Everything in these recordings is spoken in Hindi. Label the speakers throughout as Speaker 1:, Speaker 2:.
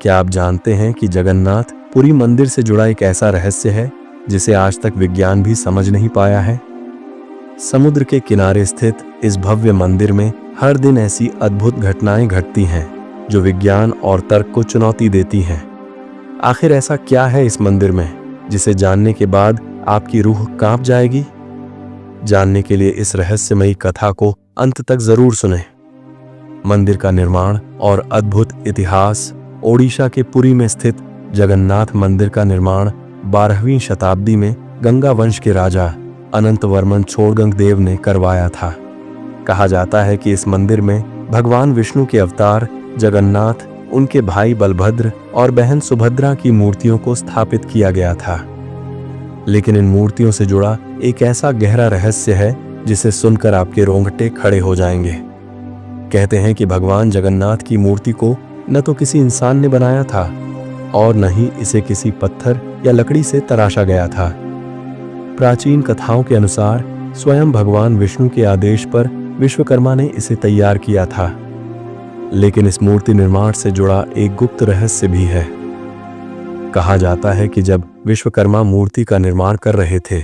Speaker 1: क्या आप जानते हैं कि जगन्नाथ पुरी मंदिर से जुड़ा एक ऐसा रहस्य है जिसे आज तक विज्ञान भी समझ नहीं पाया है? समुद्र के किनारे स्थित इस भव्य मंदिर में हर दिन ऐसी अद्भुत घटनाएं घटती हैं जो विज्ञान और तर्क को चुनौती देती हैं। आखिर ऐसा क्या है इस मंदिर में जिसे जानने के बाद आपकी रूह कांप जाएगी? जानने के लिए इस रहस्यमयी कथा को अंत तक जरूर सुनें। मंदिर का निर्माण और अद्भुत इतिहास। ओडिशा के पुरी में स्थित जगन्नाथ मंदिर का निर्माण 12वीं शताब्दी में गंगा वंश के राजा अनंतवर्मन छोड़गंगदेव ने करवाया था। कहा जाता है कि इस मंदिर में भगवान विष्णु के अवतार जगन्नाथ, उनके भाई बलभद्र और बहन सुभद्रा की मूर्तियों को स्थापित किया गया था। लेकिन इन मूर्तियों से जुड़ा एक ऐसा गहरा रहस्य है जिसे सुनकर आपके रोंगटे खड़े हो जाएंगे। कहते हैं कि भगवान जगन्नाथ की मूर्ति को न तो किसी इंसान ने बनाया था और न ही इसे किसी पत्थर या लकड़ी से तराशा गया था। प्राचीन कथाओं के अनुसार स्वयं भगवान विष्णु के आदेश पर विश्वकर्मा ने इसे तैयार किया था। लेकिन इस मूर्ति निर्माण से जुड़ा एक गुप्त रहस्य भी है। कहा जाता है कि जब विश्वकर्मा मूर्ति का निर्माण कर रहे थे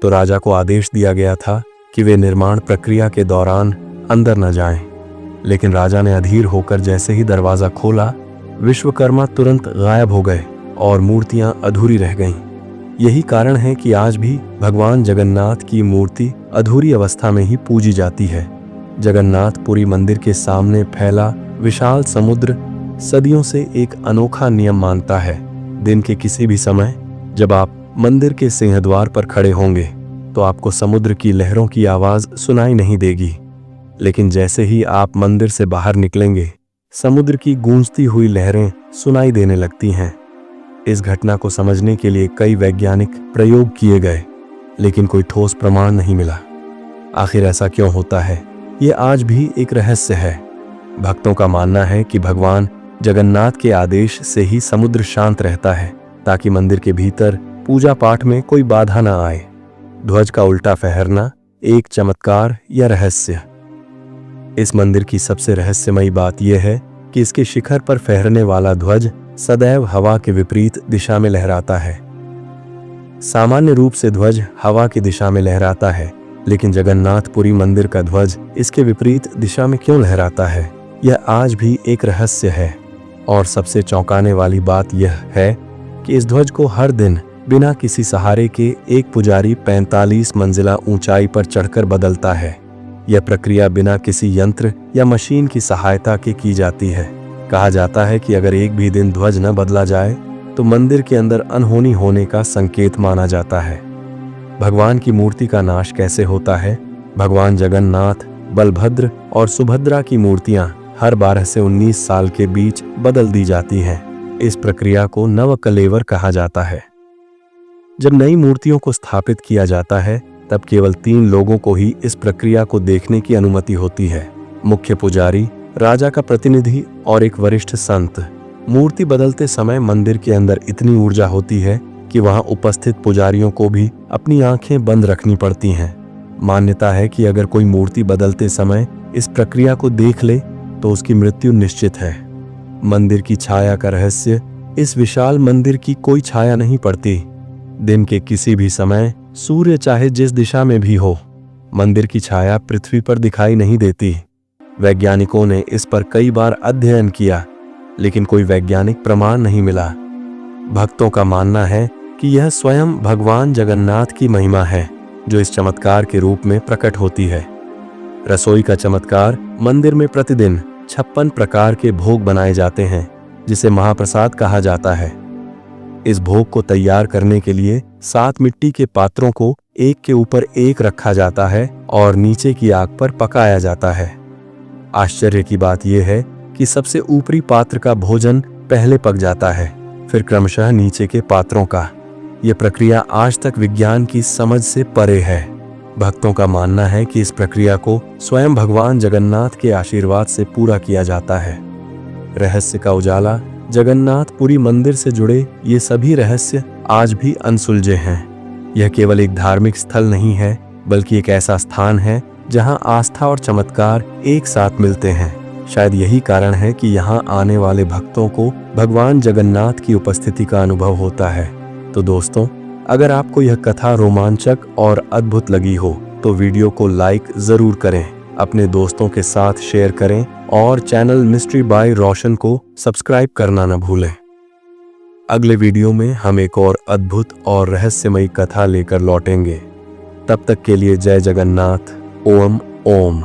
Speaker 1: तो राजा को आदेश दिया गया था कि वे निर्माण प्रक्रिया के दौरान अंदर न जाएं। लेकिन राजा ने अधीर होकर जैसे ही दरवाजा खोला, विश्वकर्मा तुरंत गायब हो गए और मूर्तियां अधूरी रह गईं। यही कारण है कि आज भी भगवान जगन्नाथ की मूर्ति अधूरी अवस्था में ही पूजी जाती है। जगन्नाथ पुरी मंदिर के सामने फैला विशाल समुद्र सदियों से एक अनोखा नियम मानता है। दिन के किसी भी समय जब आप मंदिर के सिंहद्वार पर खड़े होंगे तो आपको समुद्र की लहरों की आवाज सुनाई नहीं देगी। लेकिन जैसे ही आप मंदिर से बाहर निकलेंगे, समुद्र की गूंजती हुई लहरें सुनाई देने लगती हैं। इस घटना को समझने के लिए कई वैज्ञानिक प्रयोग किए गए, लेकिन कोई ठोस प्रमाण नहीं मिला। आखिर ऐसा क्यों होता है, ये आज भी एक रहस्य है। भक्तों का मानना है कि भगवान जगन्नाथ के आदेश से ही समुद्र शांत रहता है ताकि मंदिर के भीतर पूजा पाठ में कोई बाधा न आए। ध्वज का उल्टा फहरना एक चमत्कार या रहस्य। इस मंदिर की सबसे रहस्यमयी बात यह है कि इसके शिखर पर फहरने वाला ध्वज सदैव हवा के विपरीत दिशा में लहराता है। सामान्य रूप से ध्वज हवा की दिशा में लहराता है, लेकिन जगन्नाथपुरी मंदिर का ध्वज इसके विपरीत दिशा में क्यों लहराता है, यह आज भी एक रहस्य है। और सबसे चौंकाने वाली बात यह है कि इस ध्वज को हर दिन बिना किसी सहारे के एक पुजारी 45 मंजिला ऊंचाई पर चढ़कर बदलता है। यह प्रक्रिया बिना किसी यंत्र या मशीन की सहायता के की जाती है। कहा जाता है कि अगर एक भी दिन ध्वज न बदला जाए तो मंदिर के अंदर अनहोनी होने का संकेत माना जाता है। भगवान की मूर्ति का नाश कैसे होता है? भगवान जगन्नाथ, बलभद्र और सुभद्रा की मूर्तियां हर 12 से 19 साल के बीच बदल दी जाती हैं। इस प्रक्रिया को नवकलेवर कहा जाता है। जब नई मूर्तियों को स्थापित किया जाता है तब केवल 3 लोगों को ही इस प्रक्रिया को देखने की अनुमति होती है। मुख्य पुजारी, राजा का प्रतिनिधि और एक वरिष्ठ संत। मूर्ति बदलते समय मंदिर के अंदर इतनी ऊर्जा होती है कि वहां उपस्थित पुजारियों को भी अपनी आंखें बंद रखनी पड़ती हैं। मान्यता है कि अगर कोई मूर्ति बदलते समय इस प्रक्रिया को देख ले तो उसकी मृत्यु निश्चित है। मंदिर की छाया का रहस्य। इस विशाल मंदिर की कोई छाया नहीं पड़ती। दिन के किसी भी समय सूर्य चाहे जिस दिशा में भी हो, मंदिर की छाया पृथ्वी पर दिखाई नहीं देती। वैज्ञानिकों ने इस पर कई बार अध्ययन किया, लेकिन कोई वैज्ञानिक प्रमाण नहीं मिला। भक्तों का मानना है कि यह स्वयं भगवान जगन्नाथ की महिमा है जो इस चमत्कार के रूप में प्रकट होती है। रसोई का चमत्कार। मंदिर में प्रतिदिन 56 प्रकार के भोग बनाए जाते हैं जिसे महाप्रसाद कहा जाता है। इस भोग को तैयार करने के लिए 7 मिट्टी के पात्रों को एक के ऊपर एक रखा जाता है और नीचे की आग पर पकाया जाता है। आश्चर्य की बात यह है कि सबसे ऊपरी पात्र का भोजन पहले पक जाता है, फिर क्रमशः नीचे के पात्रों का। यह प्रक्रिया आज तक विज्ञान की समझ से परे है। भक्तों का मानना है कि इस प्रक्रिया को स्वयं भगवान जगन्नाथ के आशीर्वाद से पूरा किया जाता है। रहस्य का उजाला। जगन्नाथपुरी मंदिर से जुड़े ये सभी रहस्य आज भी अनसुलझे हैं। यह केवल एक धार्मिक स्थल नहीं है, बल्कि एक ऐसा स्थान है जहां आस्था और चमत्कार एक साथ मिलते हैं। शायद यही कारण है कि यहाँ आने वाले भक्तों को भगवान जगन्नाथ की उपस्थिति का अनुभव होता है। तो दोस्तों, अगर आपको यह कथा रोमांचक और अद्भुत लगी हो तो वीडियो को लाइक जरूर करें, अपने दोस्तों के साथ शेयर करें और चैनल मिस्ट्री बाय रोशन को सब्सक्राइब करना न भूलें। अगले वीडियो में हम एक और अद्भुत और रहस्यमयी कथा लेकर लौटेंगे। तब तक के लिए जय जगन्नाथ। ओम ओम।